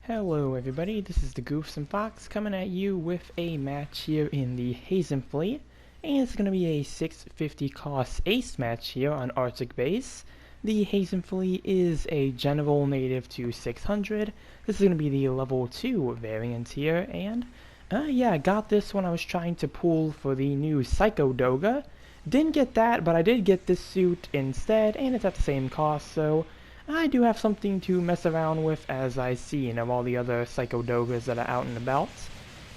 Hello everybody, this is the Goofs and Fox coming at you with a match here in the Haze'n-thley, and it's going to be a 650 cost ace match here on Arctic base. The Haze'n-thley is a general native to 600. This is going to be the level 2 variant here, and yeah, I got this when I was trying to pull for the new Psycho Doga. Didn't get that, but I did get this suit instead, and it's at the same cost, so I do have something to mess around with as I see, all the other Psycho Dogas that are out and about.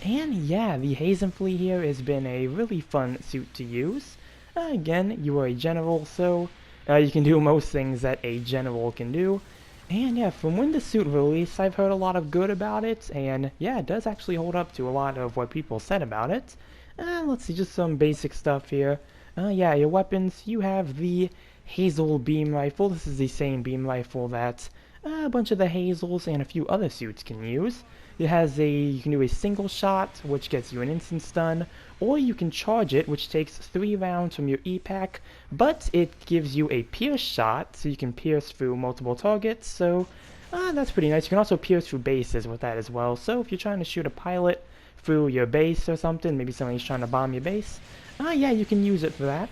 And yeah, the Haze'n-thley here has been a really fun suit to use. Again, you are a general, so you can do most things that a general can do. And yeah, from when the suit released, I've heard a lot of good about it, and yeah, it does actually hold up to a lot of what people said about it. Let's see, just some basic stuff here. Yeah, your weapons, you have the Hazel beam rifle. This is the same beam rifle that a bunch of the Hazels and a few other suits can use. You can do a single shot, which gets you an instant stun, or you can charge it, which takes 3 rounds from your E-Pack, but it gives you a pierce shot, so you can pierce through multiple targets, so that's pretty nice. You can also pierce through bases with that as well, so if you're trying to shoot a pilot through your base or something, maybe somebody's trying to bomb your base, yeah, you can use it for that.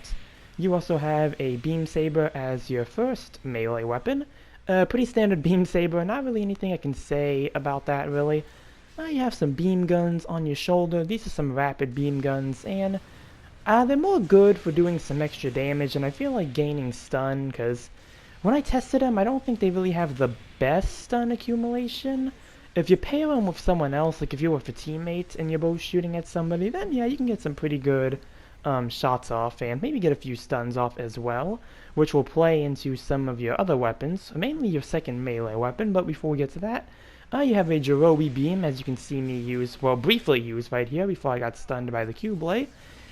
You also have a beam saber as your first melee weapon. Pretty standard beam saber, not really anything I can say about that really. You have some beam guns on your shoulder. These are some rapid beam guns, and they're more good for doing some extra damage, and I feel like gaining stun, because when I tested them, I don't think they really have the best stun accumulation. If you pair them with someone else, like if you're with a teammate and you're both shooting at somebody, then yeah, you can get some pretty good shots off and maybe get a few stuns off as well, which will play into some of your other weapons, mainly your second melee weapon. But before we get to that, you have a Jirowi beam, as you can see me use, well, briefly use right here before I got stunned by the Q-blade.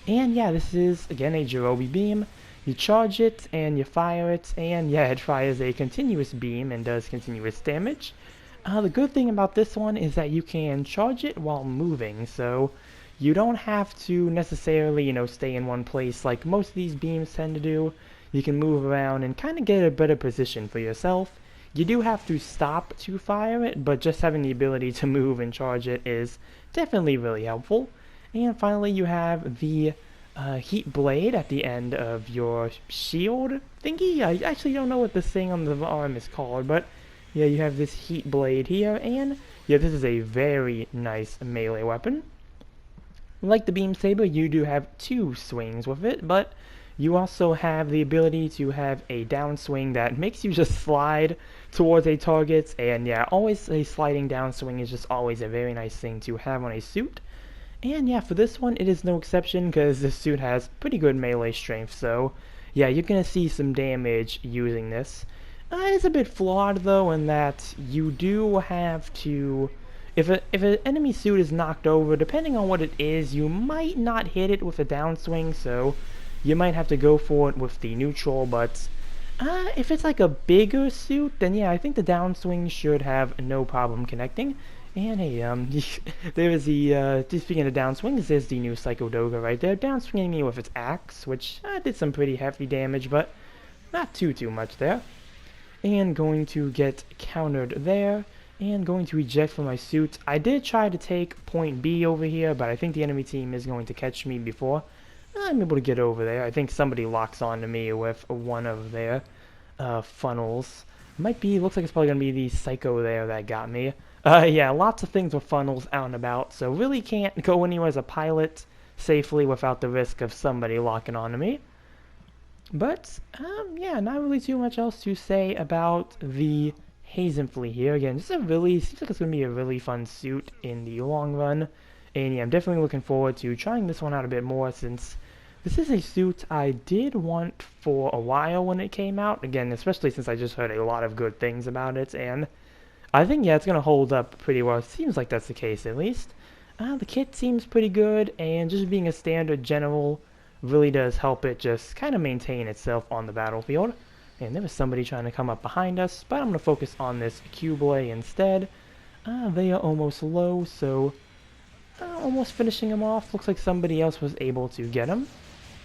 And yeah, this is again a Jirowi beam. You charge it and you fire it, and yeah, it fires a continuous beam and does continuous damage. The good thing about this one is that you can charge it while moving, so you don't have to necessarily, stay in one place like most of these beams tend to do. You can move around and kind of get a better position for yourself. You do have to stop to fire it, but just having the ability to move and charge it is definitely really helpful. And finally, you have the heat blade at the end of your shield thingy. I actually don't know what this thing on the arm is called, but yeah, you have this heat blade here, and yeah, this is a very nice melee weapon. Like the beam saber, you do have 2 swings with it, but you also have the ability to have a downswing that makes you just slide towards a target, and yeah, always a sliding downswing is just always a very nice thing to have on a suit. And yeah, for this one, it is no exception, because this suit has pretty good melee strength, so yeah, you're gonna see some damage using this. It's a bit flawed, though, in that you do have to, if an enemy suit is knocked over, depending on what it is, you might not hit it with a downswing, so you might have to go for it with the neutral. But if it's like a bigger suit, then yeah, I think the downswing should have no problem connecting. And hey, there is the, speaking of downswings, there's the new Psycho Doga right there, downswinging me with its axe, which did some pretty heavy damage, but not too much there. And going to get countered there, and going to eject from my suit. I did try to take point B over here, but I think the enemy team is going to catch me before I'm able to get over there. I think somebody locks onto me with one of their funnels. Looks like it's probably going to be the Psycho there that got me. Yeah, lots of things with funnels out and about, so really can't go anywhere as a pilot safely without the risk of somebody locking onto me. But, yeah, not really too much else to say about the Haze'n-thley here. Again, seems like it's going to be a really fun suit in the long run. And yeah, I'm definitely looking forward to trying this one out a bit more, since this is a suit I did want for a while when it came out. Again, especially since I just heard a lot of good things about it, and I think, yeah, it's going to hold up pretty well. It seems like that's the case, at least. The kit seems pretty good, and just being a standard general really does help it just kind of maintain itself on the battlefield. And there was somebody trying to come up behind us, but I'm going to focus on this Q-blade instead. They are almost low, so almost finishing them off. Looks like somebody else was able to get them.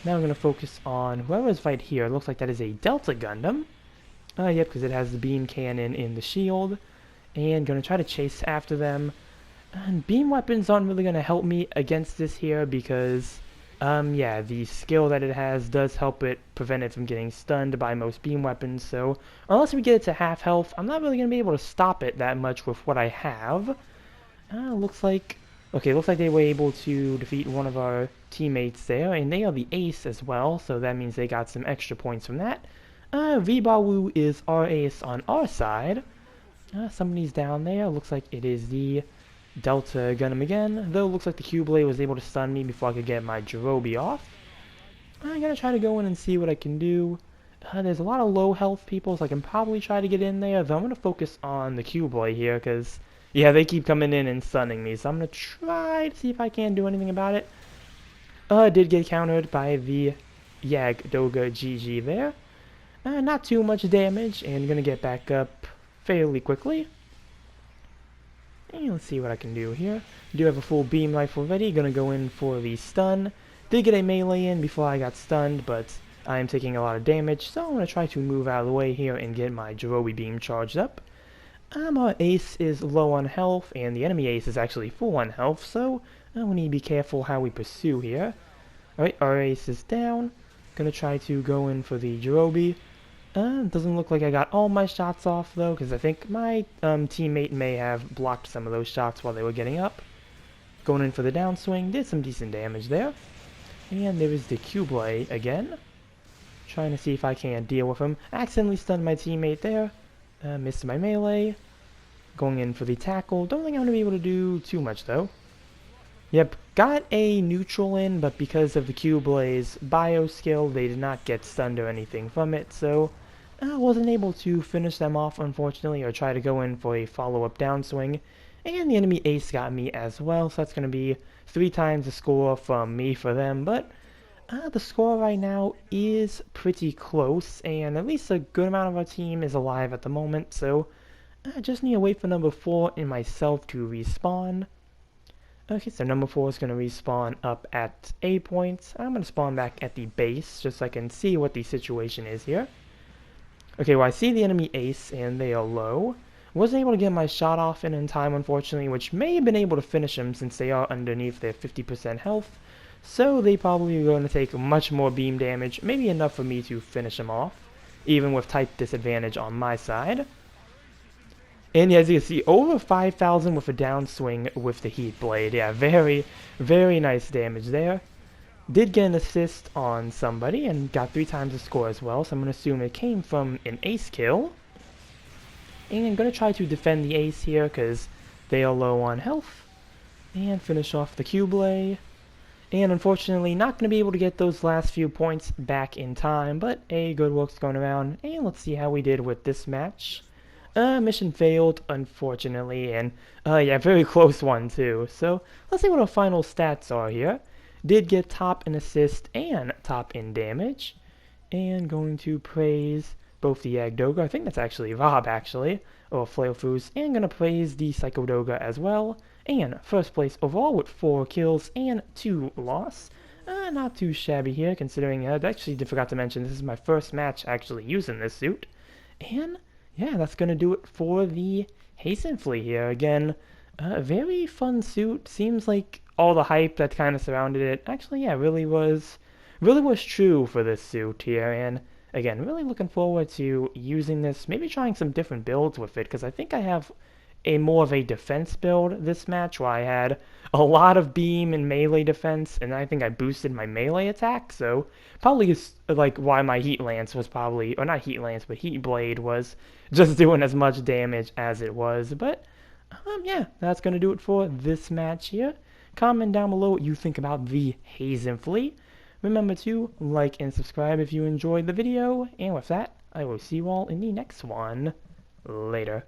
Now we're going to focus on whoever's right here. Looks like that is a Delta Gundam. Yep, because it has the beam cannon in the shield. and gonna try to chase after them. And beam weapons aren't really gonna help me against this here because, yeah, the skill that it has does help it prevent it from getting stunned by most beam weapons. So unless we get it to half health, I'm not really gonna be able to stop it that much with what I have. Looks like they were able to defeat one of our teammates there, and they are the ace as well, so that means they got some extra points from that. Vibawu is our ace on our side. Somebody's down there. Looks like it is the Delta Gundam again, though looks like the Q-Blade was able to stun me before I could get my Jirobi off. I'm gonna try to go in and see what I can do. There's a lot of low health people, so I can probably try to get in there, though I'm gonna focus on the Q-Blade here, because yeah, they keep coming in and stunning me, so I'm gonna try to see if I can do anything about it. Did get countered by the Doga GG there. Not too much damage, and gonna get back up fairly quickly. And let's see what I can do here. Do have a full beam rifle ready, gonna go in for the stun. Did get a melee in before I got stunned, but I am taking a lot of damage, so I'm gonna try to move out of the way here and get my Jirobi beam charged up. Our ace is low on health, and the enemy ace is actually full on health, so we need to be careful how we pursue here. Alright, our ace is down. Gonna try to go in for the Jirobi. Doesn't look like I got all my shots off, though, because I think my teammate may have blocked some of those shots while they were getting up. Going in for the downswing, did some decent damage there. And there is the Q-Blade again. Trying to see if I can deal with him. Accidentally stunned my teammate there. Missed my melee. Going in for the tackle. Don't think I'm going to be able to do too much, though. Yep, got a neutral in, but because of the Q-Blade's bio skill, they did not get stunned or anything from it, so I wasn't able to finish them off, unfortunately, or try to go in for a follow-up downswing. And the enemy ace got me as well, so that's going to be 3 times the score from me for them, but the score right now is pretty close, and at least a good amount of our team is alive at the moment, so I just need to wait for number 4 and myself to respawn. Okay, so number 4 is going to respawn up at A point. I'm going to spawn back at the base, just so I can see what the situation is here. Okay, well I see the enemy ace, and they are low. Wasn't able to get my shot off in time, unfortunately, which may have been able to finish them since they are underneath their 50% health. So they probably are going to take much more beam damage, maybe enough for me to finish them off, even with type disadvantage on my side. And as you can see, over 5,000 with a downswing with the heat blade. Yeah, very, very nice damage there. Did get an assist on somebody and got 3 times the score as well, so I'm going to assume it came from an ace kill. And I'm going to try to defend the ace here because they are low on health. And finish off the Q-Blade. And unfortunately, not going to be able to get those last few points back in time, but a good work's going around. And let's see how we did with this match. Mission failed, unfortunately, and yeah, very close one too. So let's see what our final stats are here. Did get top in assist and top in damage, and going to praise both the Doga. I think that's actually Rob, actually, or Flailfus, and gonna praise the Psycho Doga as well. And first place overall with 4 kills and 2 loss. Not too shabby here, considering I actually forgot to mention this is my first match actually using this suit. And yeah, that's going to do it for the Haze'n-thley here. Again, a very fun suit. Seems like all the hype that kind of surrounded it actually, yeah, really was true for this suit here. And again, really looking forward to using this, maybe trying some different builds with it, because I think I have a more of a defense build this match where I had a lot of beam and melee defense, and I think I boosted my melee attack, so probably is like why my heat lance was probably, or not heat lance, but heat blade was just doing as much damage as it was. But yeah, that's gonna do it for this match here. Comment down below what you think about the Haze'n-thley. Remember to like and subscribe if you enjoyed the video, and with that, I will see you all in the next one. Later.